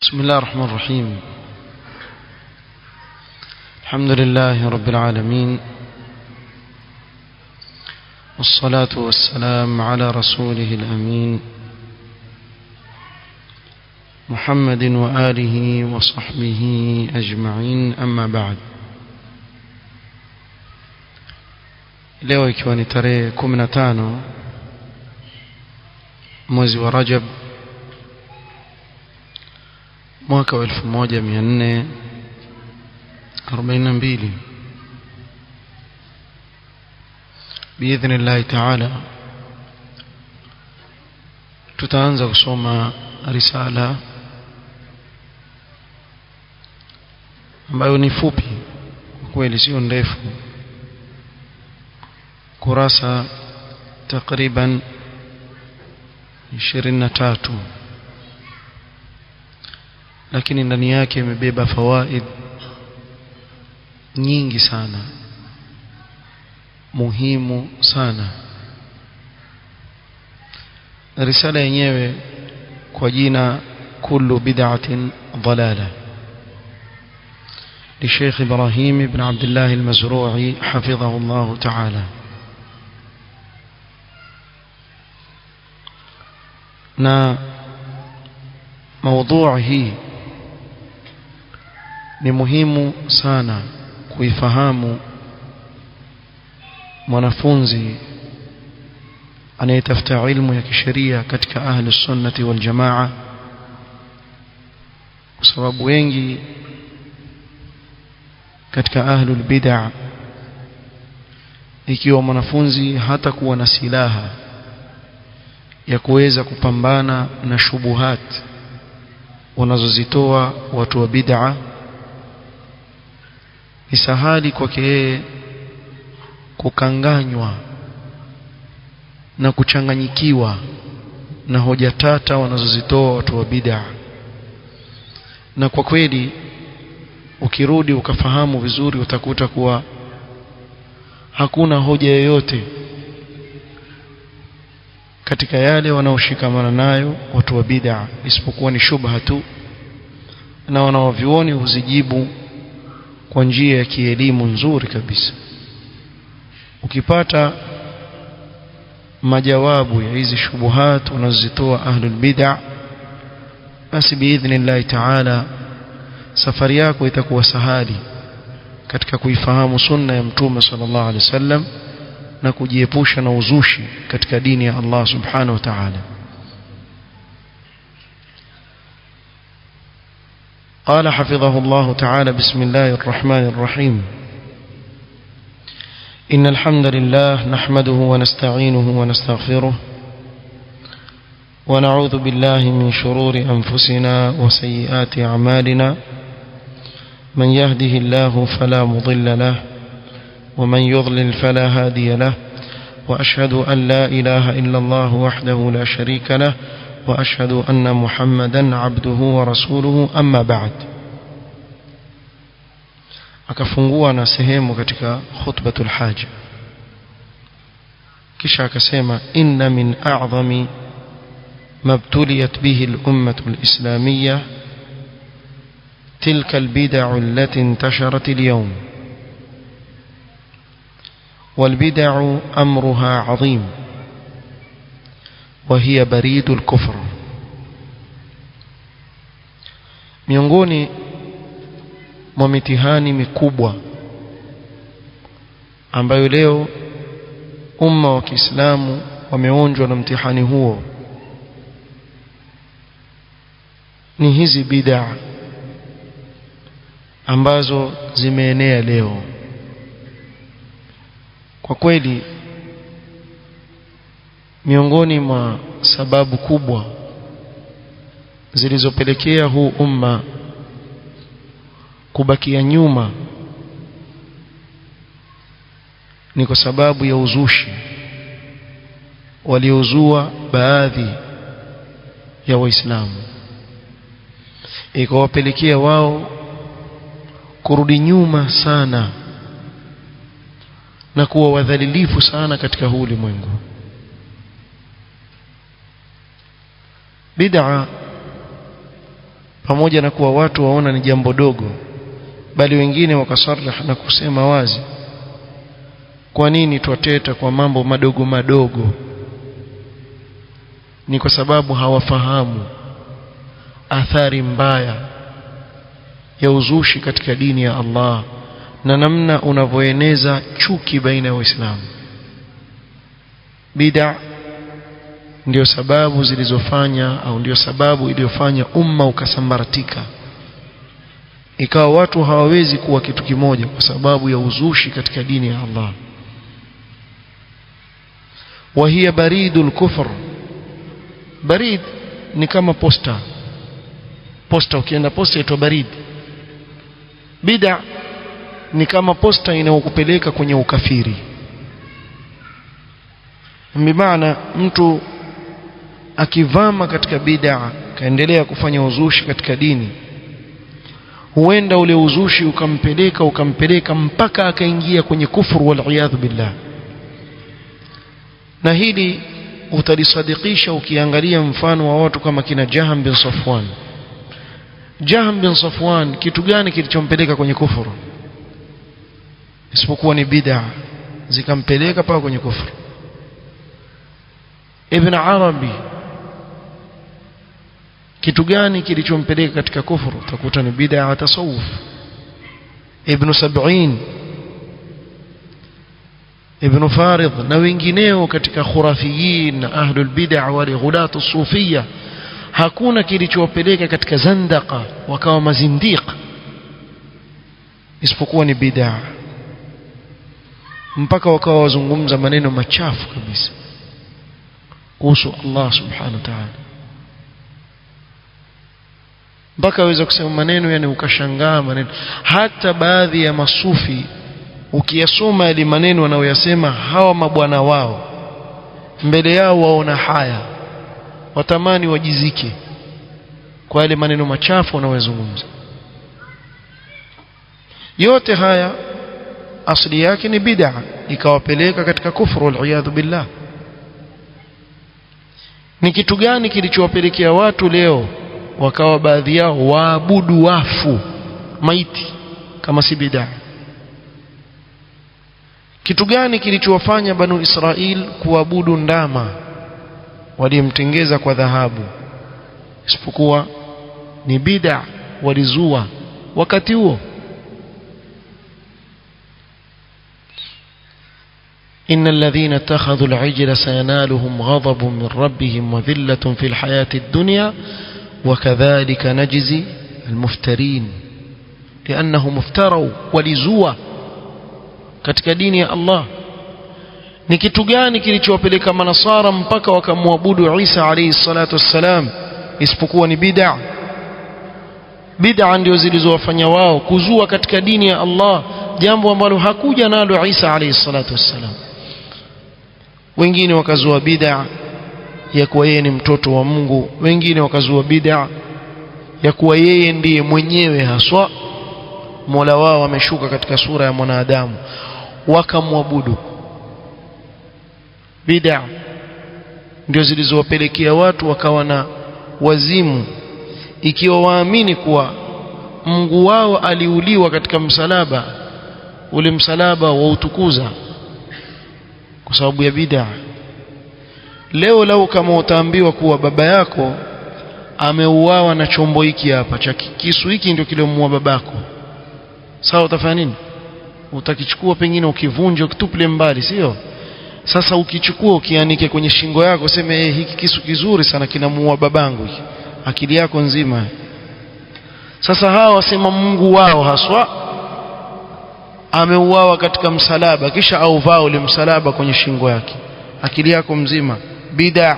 بسم الله الرحمن الرحيم. الحمد لله رب العالمين، والصلاة والسلام على رسوله الأمين محمد وآله وصحبه أجمعين، أما بعد. leo ikiwa ni tarehe 15 mwezi wa Rajab mwaka wa 1442 biidhnillahi ta'ala tutaanza kusoma risala ambayo ni fupi kweli, sio ndefu, kurasa takriban 23, lakini ndani yake imebeba fawaid nyingi sana, muhimu sana. Risala yenyewe kwa jina kullu bid'atin dalalah لشيخ إبراهيم بن عبد الله المزروعي حفظه الله تعالى. na موضوع hii ni muhimu sana kuifahamu mwanafunzi anayetafuta ilmu ya kisheria katika ahli sunnati wal jamaa, kwa sababu wengi katika ahlul bid'ah, ikiwa mwanafunzi hata kuwa na silaha ya kuweza kupambana na shubuhat wanazozitoa watu wa bid'ah, ni sahali kwake yeye kukanganywa na kuchanganyikiwa na hoja tata wanazozitoa watu wa bid'ah. Na kwa kweli ukirudi ukafahamu vizuri, utakuta kuwa hakuna hoja yoyote katika yale wanaoshikamana nayo watu wa bid'ah isipokuwa ni shubha tu, na wanaovioni huzijibu kwa njia ya kielimu nzuri kabisa. Ukipata majawabu ya hizi shubuhat wanazozitoa ahlul bid'ah, basi biidhnillahi ta'ala safari yako itakuwa sahali katika kuifahamu sunna ya Mtume sallallahu alaihi wasallam na kujiepusha na uzushi katika dini ya Allah subhanahu wa ta'ala. قال حفظه الله تعالى: بسم الله الرحمن الرحيم. إن الحمد لله نحمده ونستعينه ونستغفره، ونعوذ بالله من شرور أنفسنا وسيئات أعمالنا، من يهده الله فلا مضل له، ومن يضلل فلا هادي له، وأشهد أن لا إله إلا الله وحده لا شريك له، وأشهد أن محمدا عبده ورسوله، أما بعد. akafungua na sehemu katika khutbatul haja, kisha akasema: inna min a'zami ما ابتليت به الأمة الإسلامية تلك البدع التي انتشرت اليوم، والبدع أمرها عظيم وهي بريد الكفر. miongoni mwa mitihani mikubwa ambayo leo umma wa Kiislamu wameonjwa na mtihani huo ni hizi bid'a ambazo zimeenea leo. Kwa kweli miongoni mwa sababu kubwa zilizopelekea huu umma kubakia nyuma ni kwa sababu ya uzushi waliozua baadhi ya Waislamu, ikawapelekea wao kurudi nyuma sana na kuwa wadhalilifu sana katika huu ulimwengu. Bid'a pamoja na kuwa watu waona ni jambo dogo, bali wengine wakasarih na kusema wazi, kwa nini twateta kwa mambo madogo madogo? Ni kwa sababu hawafahamu athari mbaya ya uzushi katika dini ya Allah na namna unavyoeneza chuki baina ya Waislamu. Bid'a ndio sababu zilizofanya au ndio sababu iliyofanya umma ukasambaratika, ikawa watu hawawezi kuwa kitu kimoja kwa sababu ya uzushi katika dini ya Allah. Wa hiya baridul kufr. Barid ni kama posta. Posta, ukienda posta inaitwa barid. Bid'a ni kama posta inayokupeleka kwenye ukafiri. Bimaana mtu akivama katika bid'a kaendelea kufanya uzushi katika dini, huenda ule uzushi ukampeleka mpaka akaingia kwenye kufuru wal iyadhu billah. Na hili utalisadikisha ukiangalia mfano wa watu kama kina Jahm bin Safwan. Jahm bin Safwan, kitu gani kilichompeleka kwenye kufuru isipokuwa ni bid'a zikampeleka paka kwenye kufuru? Ibn Arabi, kitu gani kilichompeleka katika kufuru? Utakuta ni bid'a ya tasawuf. Ibn Sab'in, Ibn Farid na wengineo katika khurafiyin na ahlul bid'a wa ghulatu sufiyya, hakuna kilichowapeleka katika zandaka wakawa mazindiq isipokuwa ni bid'a, mpaka wakawa wazungumza maneno machafu kabisa kuhusu Allah subhanahu wa ta'ala, mpaka waweza kusema maneno yani ukashangaa maneno. Hata baadhi ya masufi ukiyasoma yale maneno wanaoyasema hawa mabwana wao, mbele yao waona haya, watamani wajizike kwa yale maneno machafu wanayozungumza. Yote haya asili yake ni bid'a, ikawapeleka katika kufuru wal iyadhu billah. Ni kitu gani kilichowapelekea watu leo wakawa baadhi yao waabudu wafu, maiti, kama si bid'a? Kitu gani kilichowafanya Banu Israil kuabudu ndama walimtengeza kwa dhahabu isipokuwa ni bid'a walizua wakati huo? إن الذين اتخذوا العجل سينالهم غضب من ربهم وذلة في الحياة الدنيا وكذلك نجزي المفترين لأنهم افتروا ولزوا katika dini ya Allah. Ni kitu gani kilichowapeleka manasara mpaka wakamwabudu Isa alayhi salatu wassalam isipokuwa ni bid'a? Bid'a ndio zilizowafanya wao kuzua katika dini ya Allah jambo ambalo hakuja nalo Isa alayhi salatu wassalam. Wengine wakazua bid'a ya kuwa yeye ni mtoto wa Mungu, wengine wakazua bid'a ya kuwa yeye ndiye mwenyewe haswa Mola wao ameshuka katika sura ya mwanadamu, wakamwabudu. Bid'a ndio zilizowapelekea watu wakawa na wazimu, ikiwa waamini kuwa Mungu wao aliuliwa katika msalaba, ule msalaba wa utukuza kwa sababu ya bid'a. Leo lau kama utaambiwa kuwa baba yako ameuawa na chombo hiki hapa cha kisu hiki ndio kiliomuua babako, sawa, utafanya nini? Utakichukua pengine ukivunje ukituple mbali, sio? Sasa ukichukua ukianike kwenye shingo yako, sema hiki kisu kizuri sana kinamuua babangu hiki, akili yako nzima. Sasa hawa wasema Mungu wao haswa ameuawa katika msalaba, kisha auvaa ule msalaba kwenye shingo yake, akili yako mzima. Bid'a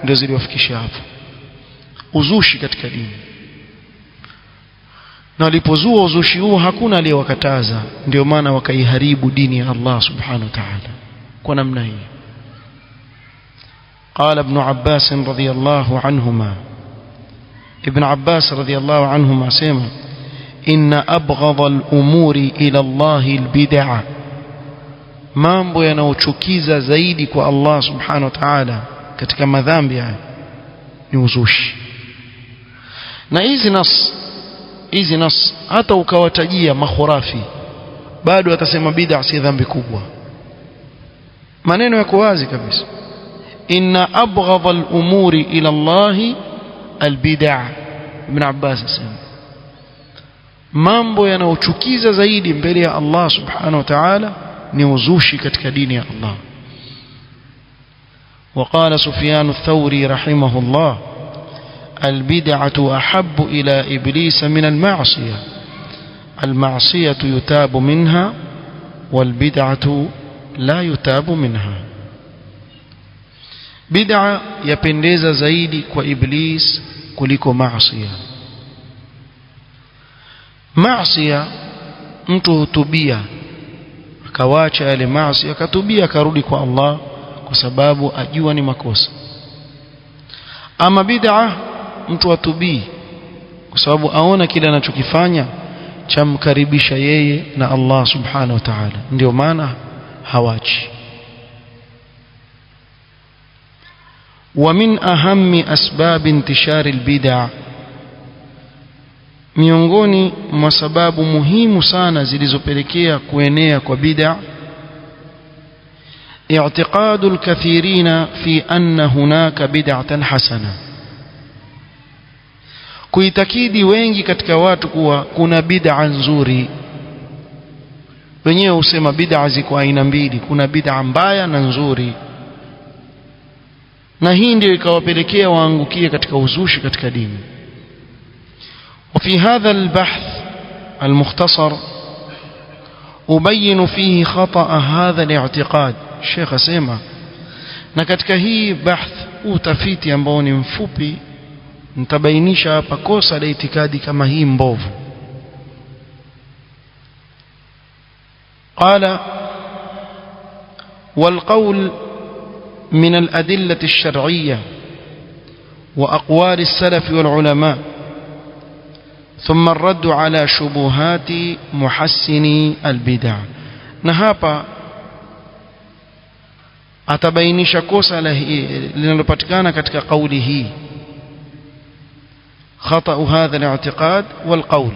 ndio ziliwafikisha hapo, uzushi katika dini. Na walipozua uzushi huu hakuna aliyewakataza, ndio maana wakaiharibu dini ya Allah subhanahu wa ta'ala kwa namna hii. قال ابن عباس رضي الله عنهما, ابن عباس رضي الله عنهما سيما: إن أبغض الأمور إلى الله البدع. mambo yanayochukiza zaidi kwa Allah subhanahu wa ta'ala katika madhambi haya ni uzushi. na hizi nas hata ukawatajia makhurafi bado atasema bid'a si dhambi kubwa. Maneno yako wazi kabisa, inna abghadha al-umuri ila Allah al-bid'a. Ibn Abbas asema mambo yanayochukiza zaidi mbele ya Allah subhanahu wa ta'ala ni uzushi katika dini ya Allah. وقال سفيان الثوري رحمه الله البدعة أحب إلى إبليس من المعصية، المعصية يتاب منها والبدعة لا يتاب منها. بدعة يپندeza zaidi kwa Iblis kuliko maasiya. Maasiya mtu hutubia akawacha yale maasi akatubia akarudi kwa Allah kwa sababu ajua ni makosa. Ama bid'a mtu atubii kwa sababu aona kile anachokifanya chamkaribisha yeye na Allah subhanahu wa ta'ala, ndio maana hawachi. ومن أهم أسباب انتشار البدع, miongoni mwa sababu muhimu sana zilizopelekea kuenea kwa bid'a, اعتقاد الكثيرين في أن هناك بدعة حسنة, kuitakidi wengi katika watu kuwa kuna bid'a nzuri. Wenyewe husema bid'a ziko aina mbili, kuna bid'a mbaya na nzuri, na hii ndio ikawapelekea waangukie katika uzushi katika dini. وفي هذا البحث المختصر أبين فيه خطأ هذا الاعتقاد. الشيخ asema na katika hii bahth utafiti ambao ni mfupi nitabainisha hapa kosa la itikadi kama hii mbovu. قال والقول من الأدلة الشرعية وأقوال السلف والعلماء ثم الرد على شبهات محسني البدع. نهابا atabainisha kosa linalopatikana katika kauli hii, خطأ هذا الاعتقاد والقول,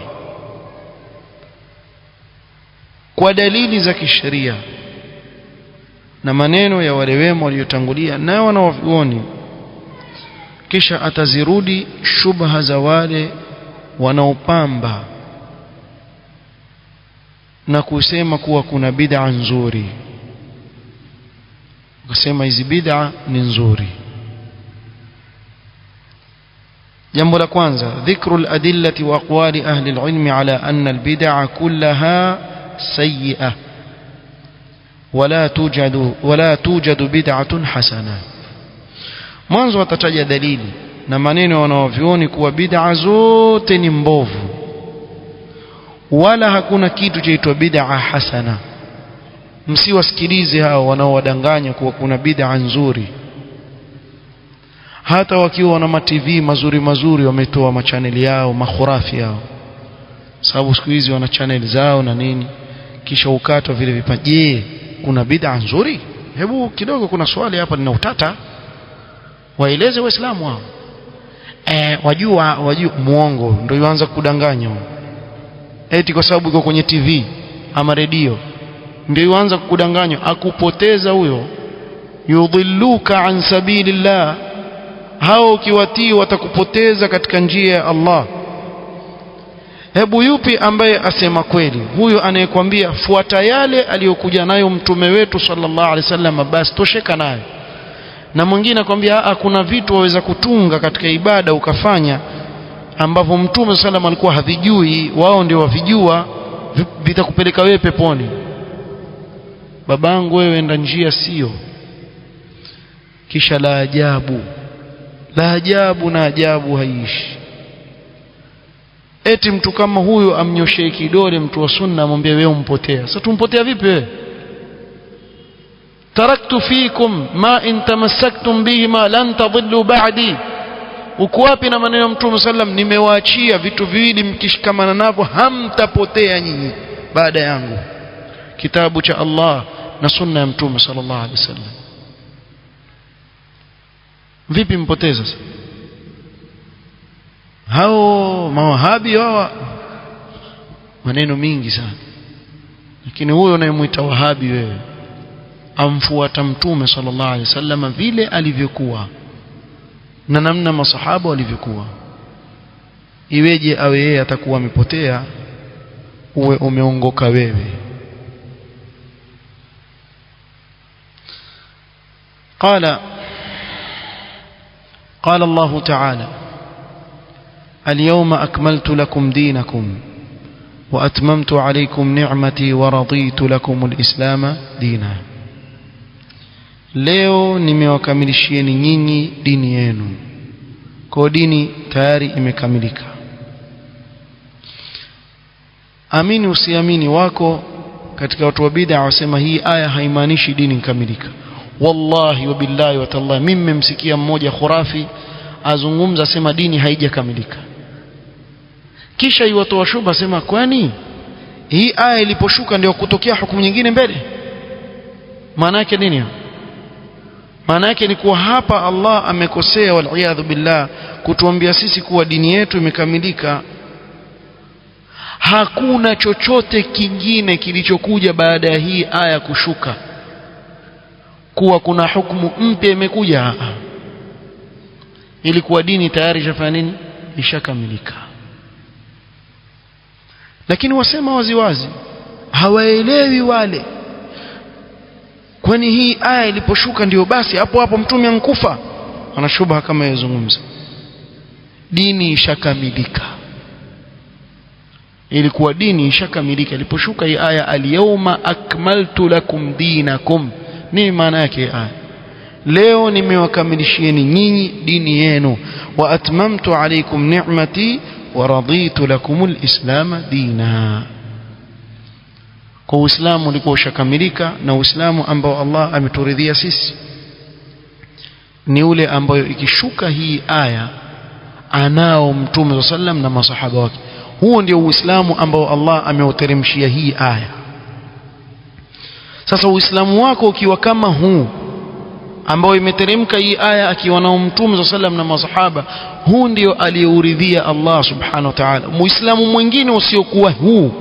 kwa dalili za kisheria na maneno ya wale wema waliotangulia na wanaovioni, kisha atazirudi shubha za wale wanaopamba na kusema kuwa kuna bid'a nzuri, kusema hizi bid'a ni nzuri. jambo la kwanza, dhikru al-adillati wa aqwali ahli al-ilm ala anna al-bid'a kullaha sayyi'ah wala tujadu bid'atun hasana. Mwanzo watataja dalili na maneno wanaovioni kuwa bid'a zote ni mbovu, wala hakuna kitu chaitwa bid'a hasana. Msiwasikilize hao wanaowadanganya kuwa kuna bid'a nzuri, hata wakiwa na ma-TV mazuri mazuri wametoa machaneli yao makhurafi yao, sababu siku hizi wana channel zao na nini, kisha ukatwa vile vipaje. Kuna bid'a nzuri? Hebu kidogo, kuna swali hapa lina utata, waeleze waislamu wao. Wajua muongo ndio yuanza kudanganya, eti kwa sababu iko kwenye TV ama redio ndio yuanza kukudanganya, akupoteza huyo. Yudhilluka an sabilillah, hao ukiwatii watakupoteza katika njia ya Allah. Hebu yupi ambaye asema kweli? Huyo anayekwambia fuata yale aliyokuja nayo mtume wetu sallallahu alaihi wasallam, basi tosheka nayo. Na mwingine akwambia kuna vitu waweza kutunga katika ibada ukafanya ambavyo mtume sallallahu alikuwa havijui, wao ndio wavijua, vitakupeleka wewe peponi. Babangu wewe enda njia sio. Kisha la ajabu na ajabu haishi, eti mtu kama huyo amnyoshee kidole mtu wa sunna amwambie wewe umpotea. Sasa tumpotea vipi wewe? taraktu fikum ma in tamassaktum bihima lan tadhillu ba'di. Uko wapi na maneno ya mtume sallam, nimewaachia vitu viwili mkishikamana navyo hamtapotea nyinyi baada yangu, kitabu cha Allah na sunna ya mtume sallallahu alaihi wasallam. Vipi mpoteza sasa? hao mawahabi hawa maneno mingi sana. Lakini huyo unayemuita wahabi wewe amfuata mtume sallallahu alaihi wasallam vile alivyokuwa na namna masahaba walivyokuwa. Iweje awe yeye atakuwa amepotea uwe umeongoka wewe? قال الله تعالى اليوم أكملت لكم دينكم وأتممت عليكم نعمتي ورضيت لكم الإسلام دينا. leo nimewakamilishieni nyinyi dini yenu. Kwa dini tayari imekamilika. Amini usiamini wako katika watu wa bid'a wasema hii aya haimaanishi dini ikamilika. Wallahi wa billahi wa tallahi, mimi mmemsikia mmoja khurafi azungumza sema dini haijakamilika, kisha yuwatoa shubha sema kwani hii aya iliposhuka ndio kutokea hukumu nyingine mbele? Maana yake nini? Maana yake ni kuwa hapa Allah amekosea wal billah kutuambia sisi kuwa dini yetu imekamilika. Hakuna chochote kingine kilichokuja baada ya hii aya kushuka kuwa kuna hukumu mpya imekuja. Ilikuwa dini tayari ishafanya nini? Ishakamilika. Lakini wasema waziwazi hawaelewi wale, kwani hii aya iliposhuka ndio basi hapo hapo mtume ankufa? Ana shubha kama yazungumza. Dini ishakamilika. Ilikuwa dini ishakamilika iliposhuka hii aya al-yawma akmaltu lakum dinakum. Nini maana yake aya? Leo nimewakamilishieni nyinyi dini yenu, wa atmamtu alaykum ni'mati wa raditu lakum al-islam dina. Kwa Uislamu ulikuwa ushakamilika, na Uislamu ambao Allah ameturidhia sisi ni ule ambayo ikishuka hii aya anao mtume sallam na masahaba wake. Huo ndio Uislamu ambao Allah ameuteremshia hii aya. Sasa Uislamu wako ukiwa kama huu ambao imeteremka hii aya akiwa na mtume sallam na masahaba, huu ndio aliyeuridhia Allah subhanahu wa ta'ala. Muislamu mwingine usiokuwa huu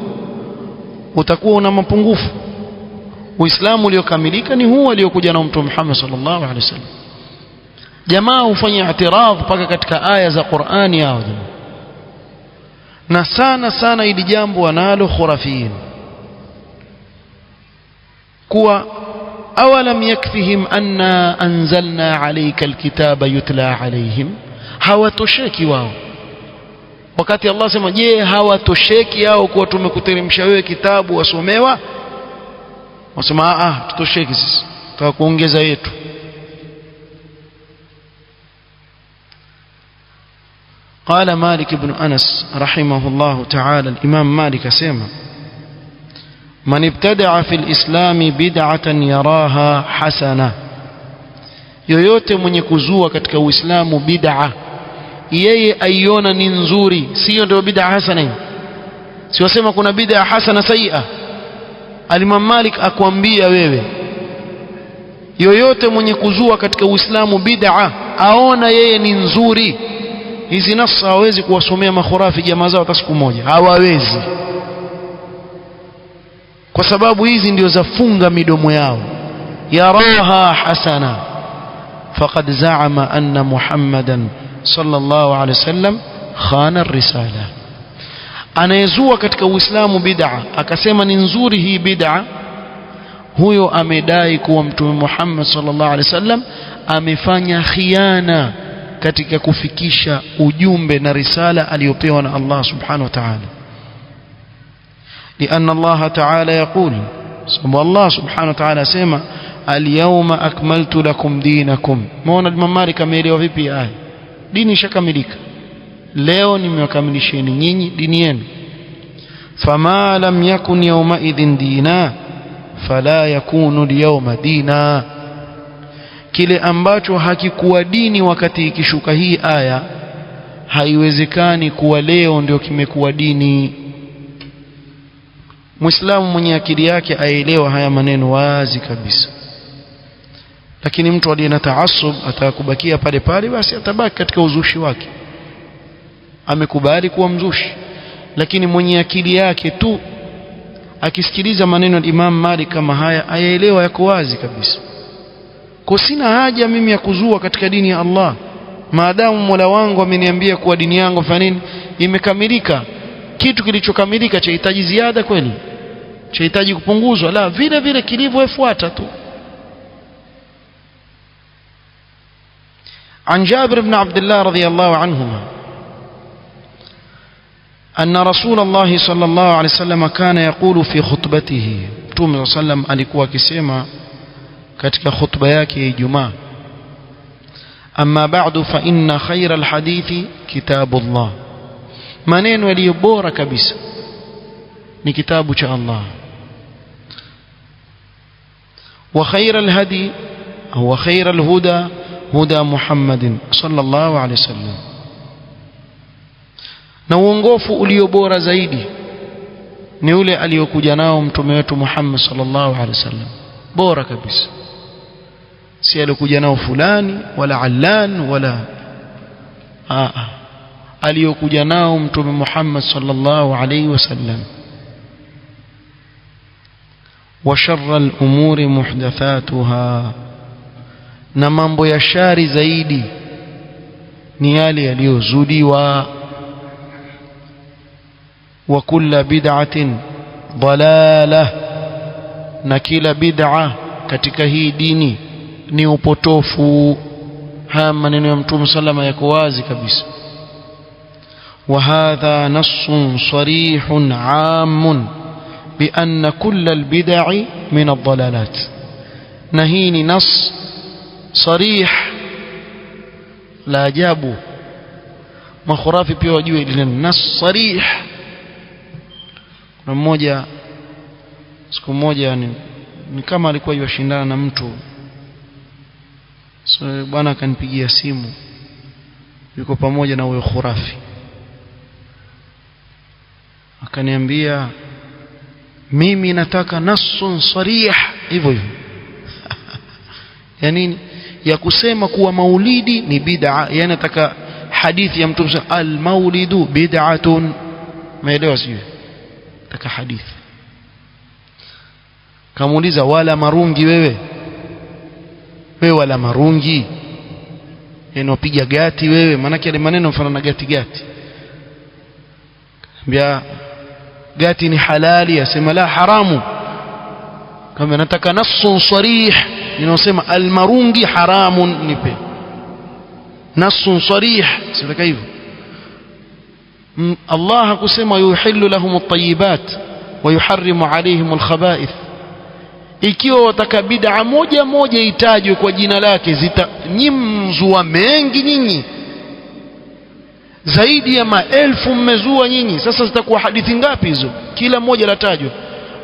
utakuwa una mapungufu. Uislamu uliokamilika ni huu aliokuja na mtume Muhammad sallallahu alaihi wasallam. Jamaa hufanya i'tiradh mpaka katika aya za Qur'ani yao, na sana ili jambo wanalo khurafiyin kuwa awalam yakfihim anna anzalna alayka alkitaba yutla alayhim. Hawatosheki wao wakati Allah sema, je, hawatosheki hao kuwa tumekuteremsha wewe kitabu wasomewa? Wasema tutosheki sisi, tutaka kuongeza yetu. قال مالك بن أنس رحمه الله تعالى، الإمام مالك سيما من ابتدع في الإسلام بدعة يراها حسنة. yoyote mwenye kuzua katika Uislamu bid'a yeye aiona ni nzuri, sio ndio bid'a hasana hiyo? Si wasema kuna bid'a hasana sayyi'a? Al-Imam Malik akwambia wewe, yoyote mwenye kuzua katika Uislamu bid'a aona yeye ni nzuri. Hizi nafsi hawezi kuwasomea makhurafi jamaa zao hata siku moja, hawawezi, kwa sababu hizi ndio zafunga midomo yao. Yaraha hasana faqad za'ama anna Muhammadan sallallahu alaihi wasallam khana ar-risala. Anayezua katika Uislamu bid'a akasema ni nzuri hii bid'a, huyo amedai kuwa mtume Muhammad sallallahu alaihi wasallam amefanya khiana katika kufikisha ujumbe na risala aliyopewa na Allah subhanahu wa ta'ala. لأن الله تعالى يقول، سبحان الله سبحانه وتعالى سيما اليوم أكملت لكم دينكم. مونا الممالك ميلي وفيبي آي ديني شكملك leo nimewakamilishieni nyinyi dini yenu. Fama lam yakun yawmaidhin dina fala yakunu al-yawma dina. Kile ambacho hakikuwa dini wakati ikishuka hii aya haiwezekani kuwa leo ndio kimekuwa dini. Muislamu mwenye akili yake aelewa haya maneno wazi kabisa. Lakini mtu aliye na taasub atakubakia pale pale, basi atabaki katika uzushi wake. amekubali kuwa mzushi. Lakini mwenye akili yake tu akisikiliza maneno ya Imam Malik kama haya ayaelewa, yako wazi kabisa. Kwa sina haja mimi ya kuzua katika dini ya Allah, maadamu Mola wangu ameniambia kuwa dini yangu fanya nini, imekamilika. Kitu kilichokamilika chahitaji ziada kweli? Chahitaji kupunguzwa? La, vile vile kilivyofuata tu. عن جابر بن عبد الله رضي الله عنهما أن رسول الله صلى الله عليه وسلم كان يقول في خطبته توم صلى الله عليه وسلم alikuwa akisema katika khutba yake ya Ijumaa, amma ba'du fa inna khayra alhadithi kitabullah, maneno yaliyo bora kabisa ni kitabu cha Allah. Wa khayra alhadi au khayra alhuda huda Muhammadin sallallahu alayhi wasallam, na uongofu ulio bora zaidi ni ule aliyokuja nao mtume wetu Muhammad sallallahu alayhi wasallam, bora kabisa, si aliyokuja nao fulani wala allan wala aliyokuja nao mtume Muhammad sallallahu alayhi wasallam. Wa sharra al-umuri muhdathatuha, na mambo ya shari zaidi ni yale yaliyozuliwa. Wa kulla bid'atin dalalah, na kila bid'a katika hii dini ni upotofu. Haya maneno ya Mtume sallama yako wazi kabisa. Wa hadha nassun sarihun 'amun bi anna kulla al-bid'i min ad-dalalat, na hii ni nas sarih la ajabu. Makhurafi pia wajue ile nas sarih. Kuna mmoja siku moja ni kama alikuwa yashindana na mtu, so bwana akanipigia simu, yuko pamoja na huyo khurafi, akaniambia mimi nataka nasun sarih hivyo hivyo. Yani ya kusema kuwa maulidi ni bid'a, yani nataka hadithi ya Mtume al-maulidu bid'atun, maelewa sio? Nataka hadithi. Kamuuliza wala marungi wewe wala marungi, yani upiga gati wewe, maana yale maneno mfano na gati gati. Ambia gati ni halali, asema la haramu. Kama nataka nassun sarih, ninasema almarungi haramun, nipe nassun sarih, sitaka hivyo. Allah hakusema yuhillu lahum at-tayyibat wa yuharrimu alayhim al-khaba'ith. Ikiwa wataka bid'a moja moja itajwe kwa jina lake, nyimzua mengi nyinyi, zaidi ya maelfu mmezua nyinyi. Sasa zitakuwa hadithi ngapi hizo? Kila moja latajwa.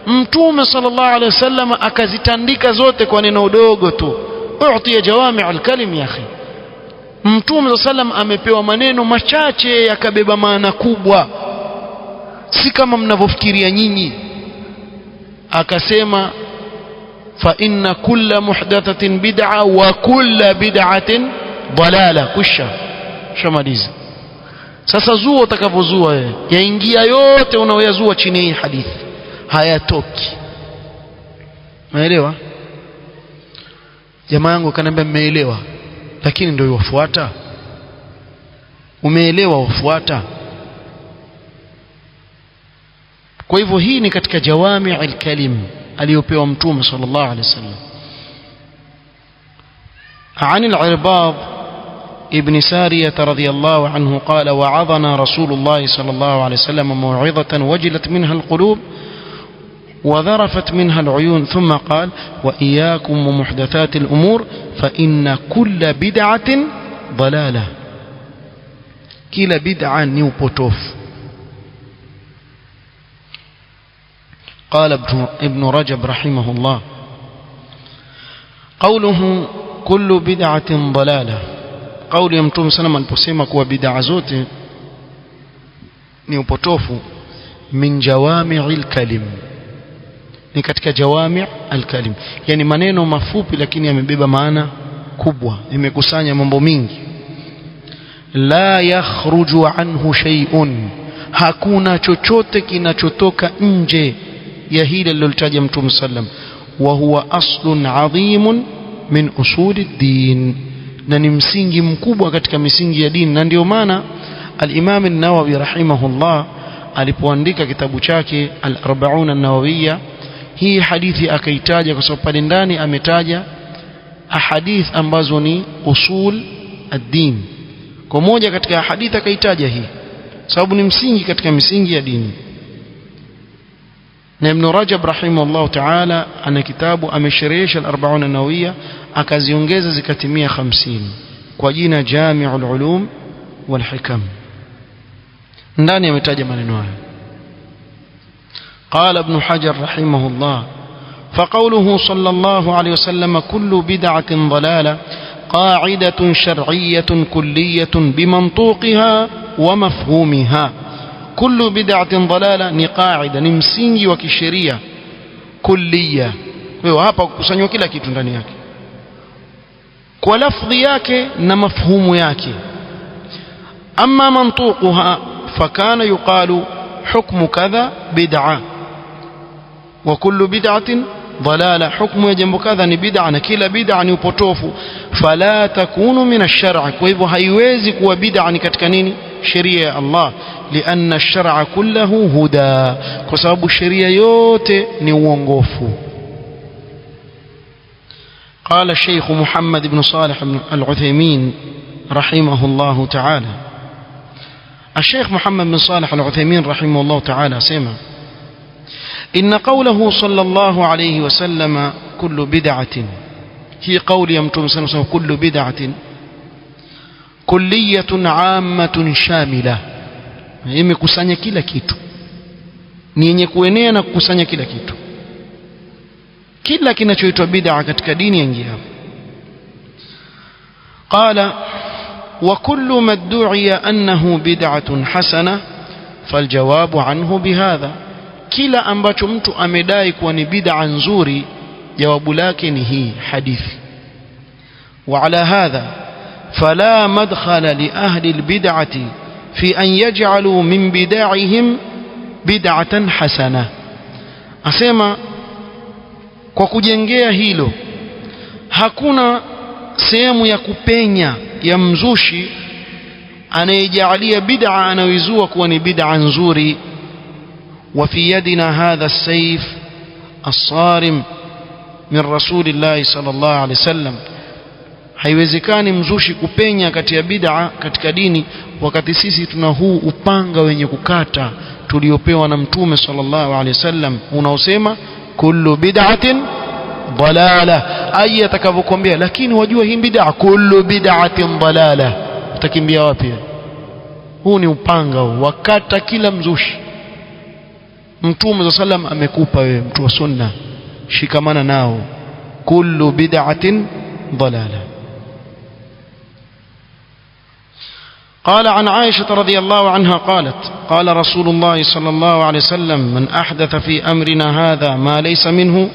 Mtume sallallahu alaihi wasallam akazitandika zote kwa neno dogo tu. U'tiya jawami' al-kalim ya akhi. Mtume sallam amepewa maneno machache yakabeba maana kubwa, si kama mnavyofikiria nyinyi. Akasema fa inna kulla muhdathatin bid'a wa kulla bid'atin dalala. Kusha shamaliza. Sasa zuo utakavozua wewe, yaingia yote unaoyazua chini ya hadithi, hayatoki. Umeelewa? Jamaa yangu kaniambia mmeelewa, lakini ndio wafuata. Umeelewa wafuata. Kwa hivyo hii ni katika jawami' al-kalim aliyopewa Mtume sallallahu alaihi wasallam. عن العرباض ابن سارية رضي الله عنه قال وعظنا رسول الله صلى الله عليه وسلم موعظة وجلت منها القلوب وذرفت منها العيون ثم قال وإياكم ومحدثات الأمور فإن كل بدعة ضلالة. كلا بدعة نيوبوتوف. قال ابن رجب رحمه الله قوله كل بدعة ضلالة، قول يمتوم سلام البسيمة كوا بدعة زوت نيوبوتوف من جوامع الكلم، ni katika jawami' al-kalim, yani maneno mafupi lakini yamebeba maana kubwa, imekusanya mambo mingi. la yakhruju anhu shay'un, hakuna chochote kinachotoka nje ya hili alilotaja Mtume sallam. Wa huwa aslun adhimun min usuli ad-din, na ni msingi mkubwa katika misingi ya dini. Na ndio maana al-Imam an-Nawawi rahimahullah alipoandika kitabu chake al-40 an-Nawawiyya, hii hadithi akaitaja kwa sababu pale ndani ametaja ahadith ambazo ni usul ad-din. Kwa moja katika hadithi akaitaja hii sababu ni msingi katika misingi ya dini. Na Ibn Rajab rahimahullah ta'ala ana kitabu amesherehesha al-40 an-Nawawiyya, akaziongeza zikatimia 50 kwa jina Jami'ul Ulum wal Hikam. ndani ametaja maneno haya. قال ابن حجر رحمه الله: فقوله صلى الله عليه وسلم كل بدعة ضلالة قاعدة شرعية كلية بمنطوقها ومفهومها. كل بدعة ضلالة ni qaida, ni msingi wa kisheria kulliya. Kwa hiyo hapa kusanywa kila kitu ndani yake kwa lafdhi yake na mafhumu yake. Amma mantuquha fakana yuqalu hukmu kadha bid'a wa kullu bid'atin ضلالة. حكم يجب كذا ni bid'a na kila bid'a ni upotofu. Fala takunu min ash-shar'i, kwa hivyo haiwezi kuwa bid'a ni katika nini? Sheria ya Allah. Lianna ash-shar'a kulluhu huda, kwa sababu sheria yote ni uongofu. قال الشيخ محمد بن صالح العثيمين رحمه الله تعالى. الشيخ محمد بن صالح العثيمين رحمه الله تعالى سمع: إن قوله صلى الله عليه وسلم كل بدعة، هي قول يمتم سنة كل بدعة كلية عامة شاملة، imekusanya kila kitu, ni yenye kuenea na kukusanya kila kitu. Kila kinachoitwa bid'a katika dini yaingia hapo. Qala: wa kullu ma du'iya annahu bid'atun hasana faljawabu anhu bihadha. Kila ambacho mtu amedai kuwa ni bid'a nzuri, jawabu lake ni hii hadithi. Wa ala hadha fala madkhala li ahli albid'ati fi an yaj'alu min bid'ahim bid'atan hasana. Asema kwa kujengea hilo hakuna sehemu ya kupenya ya mzushi anayejalia bid'a anayoizua kuwa ni bid'a nzuri. وفي يدنا هذا السيف الصارم من رسول الله صلى الله عليه وسلم. haiwezekani mzushi kupenya kati ya bid'a katika dini wakati sisi tuna huu upanga wenye kukata tuliopewa na Mtume sallallahu alaihi wasallam unaosema kullu bid'atin dalala. Aya atakavyokuambia lakini wajua hii bid'a, kullu bid'atin dalala, utakimbia wapi? Huu ni upanga wakata kila mzushi. Mtume sallam amekupa wewe mtu wa sunna, shikamana nao. Kullu bid'atin dalala. قال عن عائشة رضي الله عنها قالت: قال رسول الله صلى الله عليه وسلم: من أحدث في أمرنا هذا ما ليس منه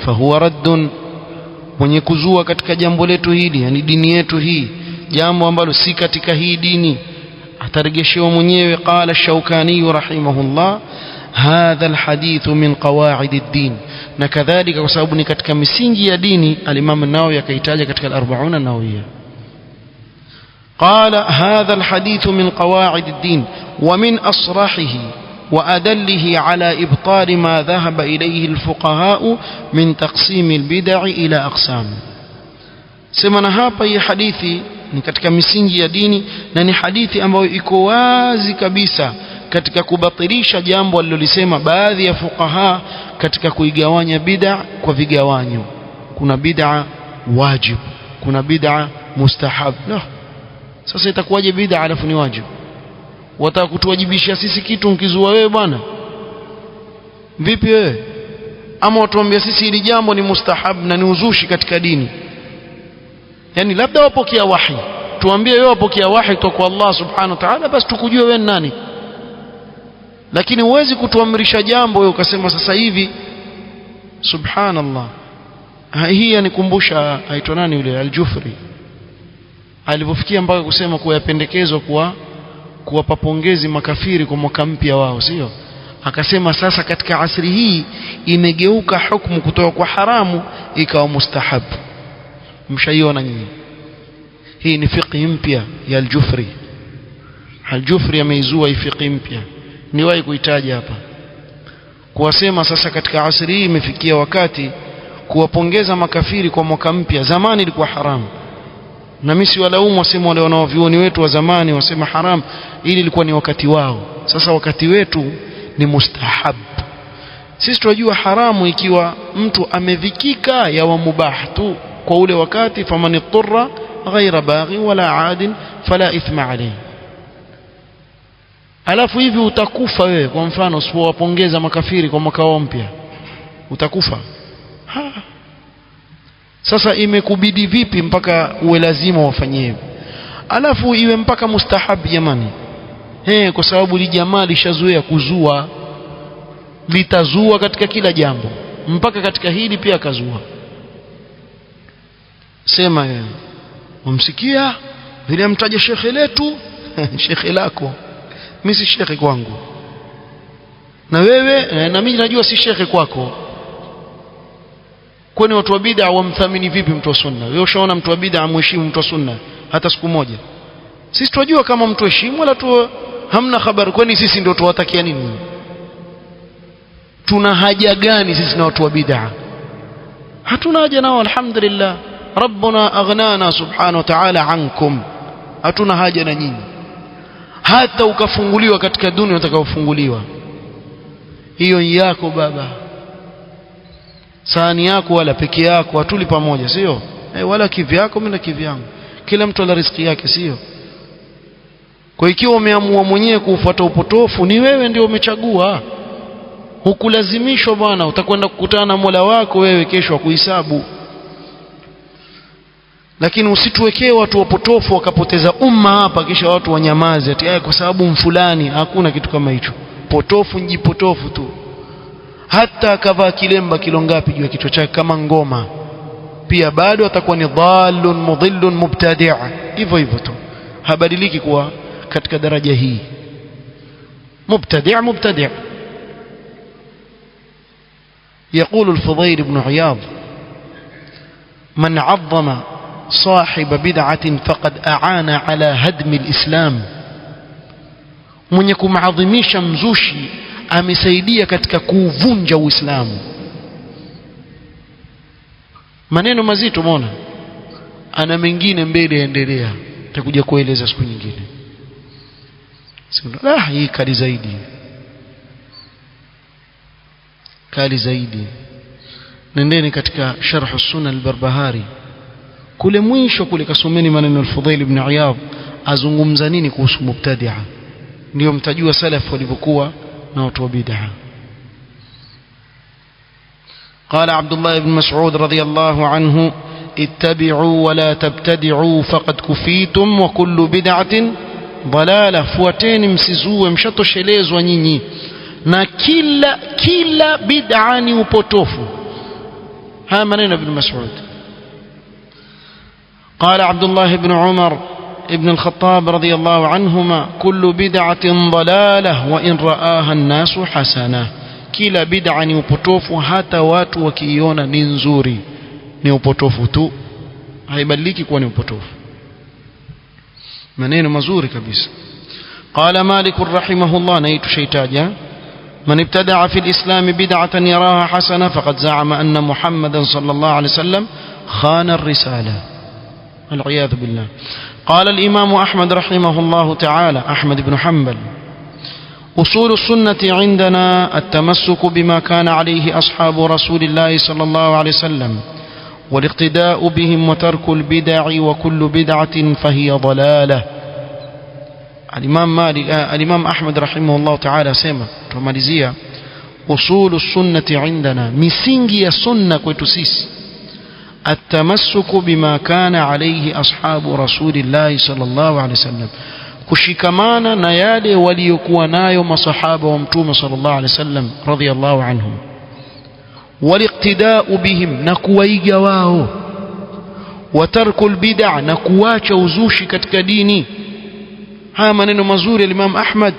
فهو رد. mwenye kuzua katika jambo letu hili, yani dini yetu hii, jambo ambalo si katika hii dini, atarejeshewa mwenyewe. قال الشوكاني رحمه الله: هذا الحديث من قواعد الدين. na kadhalika kwa sababu ni katika misingi ya dini, al-Imam an-Nawawi akaitaja katika al-40 an-Nawawiyya. قال: هذا الحديث من قواعد الدين ومن أصرحه وأدله على إبطال ما ذهب إليه الفقهاء من تقسيم البدع إلى أقسام. سمعنا hapa hii hadithi ni katika misingi ya dini na ni hadithi ambayo iko wazi kabisa katika kubatilisha jambo alilolisema baadhi ya fuqaha katika kuigawanya bid'a kwa vigawanyo. Kuna bid'a wajib, kuna bid'a mustahab. No. Sasa itakuwaje bid'a alafu ni wajib? Wataka kutuwajibisha sisi kitu mkizua wewe bwana? Vipi wewe? Ama watuambia sisi hili jambo ni mustahab na ni uzushi katika dini? Yani labda wapokea wahi, tuambie wewe wapokea wahi kutoka kwa Allah subhanahu wa ta'ala, basi tukujue wewe nani. Lakini huwezi kutuamrisha jambo wewe ukasema sasa hivi. Subhanallah. Hii yanikumbusha aitwa nani yule Al-Jufri, alipofikia mpaka kusema kuwa yapendekezwa kuwapa pongezi makafiri kwa mwaka mpya wao, sio? Akasema sasa katika asri hii imegeuka hukumu kutoka kwa haramu ikawa mustahabu. Mshaiona nyinyi? Hii ni fiqh mpya ya al-Jufri. Al-Jufri ameizua fiqh mpya, niwahi kuitaja hapa, kuwasema sasa katika asri hii imefikia wakati kuwapongeza makafiri kwa mwaka mpya. Zamani ilikuwa haramu, na mimi si walaumu wasema wale wanaovioni wetu wa zamani wasema haram, ili ilikuwa ni wakati wao. Sasa wakati wetu ni mustahab. Sisi tunajua haramu ikiwa mtu amevikika ya wa mubah tu kwa ule wakati, faman ittara ghaira baghi wala adin fala ithma alayhi. Alafu hivi utakufa wewe, kwa mfano usipowapongeza makafiri kwa mwaka wao mpya utakufa. Sasa imekubidi vipi mpaka uwe lazima wafanyie? Alafu iwe mpaka mustahab jamani. Kwa sababu li jamaa lishazoea kuzua, litazua katika kila jambo, mpaka katika hili pia kazua. Sema yeye umsikia vile amtaja shekhe letu shekhe lako, mimi si shekhe kwangu, na wewe na mimi najua si shekhe kwako. Kwani watu wa bid'a wamthamini vipi mtu wa sunna? Wewe ushaona mtu wa bid'a amheshimu mtu wa sunna hata siku moja? Sisi tunajua kama mtu heshimu, wala tu hamna habari. Kwani sisi ndio tuwatakia nini? Tuna haja gani sisi na watu wa bid'a? Hatuna haja nao, alhamdulillah. Rabbuna aghnana subhanahu wa ta'ala ankum. Hatuna haja na nyinyi. Hata ukafunguliwa katika dunia utakaofunguliwa, hiyo yako baba, sahani yako wala peke yako, hatuli pamoja, sio? Wala kivyako mimi na kivyangu, kila mtu ana riziki yake, sio? Kwa ikiwa umeamua mwenyewe kufuata upotofu, ni wewe ndio umechagua, hukulazimishwa bwana. Utakwenda kukutana na Mola wako wewe kesho akuhesabu. Lakini usituwekee watu wapotofu wakapoteza umma hapa kisha watu wanyamaze ati kwa sababu mfulani. Hakuna kitu kama hicho. Potofu nji potofu tu. Hata akavaa kilemba kilo ngapi juu ya kichwa chake kama ngoma, pia bado atakuwa ni dhalun mudhillun mubtadi'. Hivyo hivyo tu, habadiliki kuwa katika daraja hii mubtadi'. يقول الفضيل بن عياض: من عظم صاحب بدعة فقد أعان على هدم الإسلام. mwenye kumadhimisha mzushi amesaidia katika kuvunja Uislamu. Maneno mazito umeona, ana mengine mbele yaendelea, nitakuja kueleza siku nyingine. Hii kali zaidi, kali zaidi. Nendeni katika Sharh as-Sunnah al-Barbahari kule mwisho kule, kasomeni maneno al-Fudhail ibn Iyadh azungumza nini kuhusu mubtadi'a, ndio mtajua salaf walivyokuwa na watu wa bid'a. قال عبد الله بن مسعود رضي الله عنه: اتبعوا ولا تبتدعوا فقد كفيتم وكل بدعة ضلالة. fuateni msizue, mshatoshelezwa nyinyi, na kila bid'a ni upotofu. haya maneno ibn Mas'ud. قال عبد الله بن عمر ابن الخطاب رضي الله عنهما: كل بدعة ضلالة وإن رآها الناس حسنة. kila bid'a ni upotofu, hata watu wakiiona ni nzuri, ni upotofu tu, haibadiliki kuwa ni upotofu. maneno mazuri kabisa. قال مالك رحمه الله: نيت شيتاجا: من ابتدع في الإسلام بدعة يراها حسنة فقد زعم أن محمدا صلى الله عليه وسلم خان الرسالة، والعياذ بالله. قال الإمام أحمد رحمه الله تعالى، أحمد بن حنبل: أصول السنة عندنا التمسك بما كان عليه أصحاب رسول الله صلى الله عليه وسلم والاقتداء بهم وترك البدع وكل بدعة فهي ضلالة. الإمام أحمد رحمه الله تعالى سيما تماليزيا: أصول السنة عندنا، مسنجي السنة كويتسيس، التمسك بما كان عليه أصحاب رسول الله صلى الله عليه وسلم، kushikamana na yale waliokuwa nayo masahaba wa mtume sallallahu alaihi wasallam radhiyallahu anhum, waliqtida'u bihim, na kuwaiga wao, wa tarkul bid'a, na kuacha uzushi katika dini. Haya maneno mazuri ya Imam Ahmad,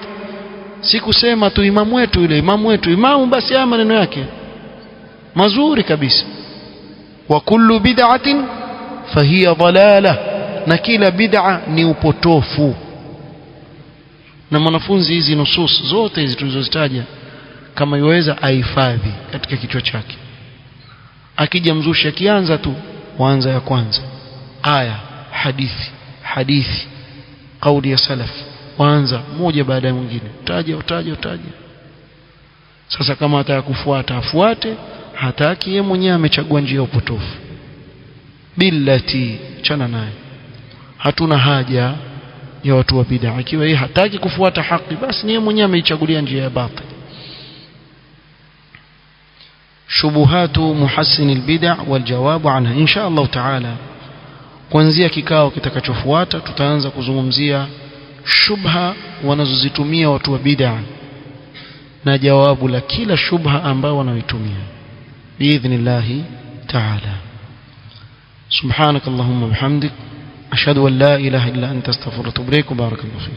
si kusema tu imamu wetu yule imamu basi, haya maneno yake mazuri kabisa. Wa kullu bid'atin fahiya dalalah, na kila bid'a ni upotofu. Na mwanafunzi hizi nusus zote hizi tulizozitaja, kama yaweza ahifadhi katika kichwa chake, akija mzushi akianza tu waanza ya kwanza, aya, hadithi, kauli ya salaf, waanza moja baada ya mwingine, utaja. Sasa kama ataka kufuata afuate, hataki yeye mwenyewe amechagua njia ya upotofu. Billati, chana naye, hatuna haja ya watu wa bid'a. Ikiwa yeye hataki kufuata haki, basi ni yeye mwenyewe ameichagulia njia ya batil. Shubuhatu muhassin albid'a wal jawab anha. Insha Allah taala kuanzia kikao kitakachofuata tutaanza kuzungumzia shubha wanazozitumia watu wa bid'a na jawabu la kila shubha ambao wanaitumia biidhnillah taala. Subhanakallahumma bihamdik ashhadu an la ilaha illa anta astaghfiruka wa atubu ilaik. Barakallahu fik.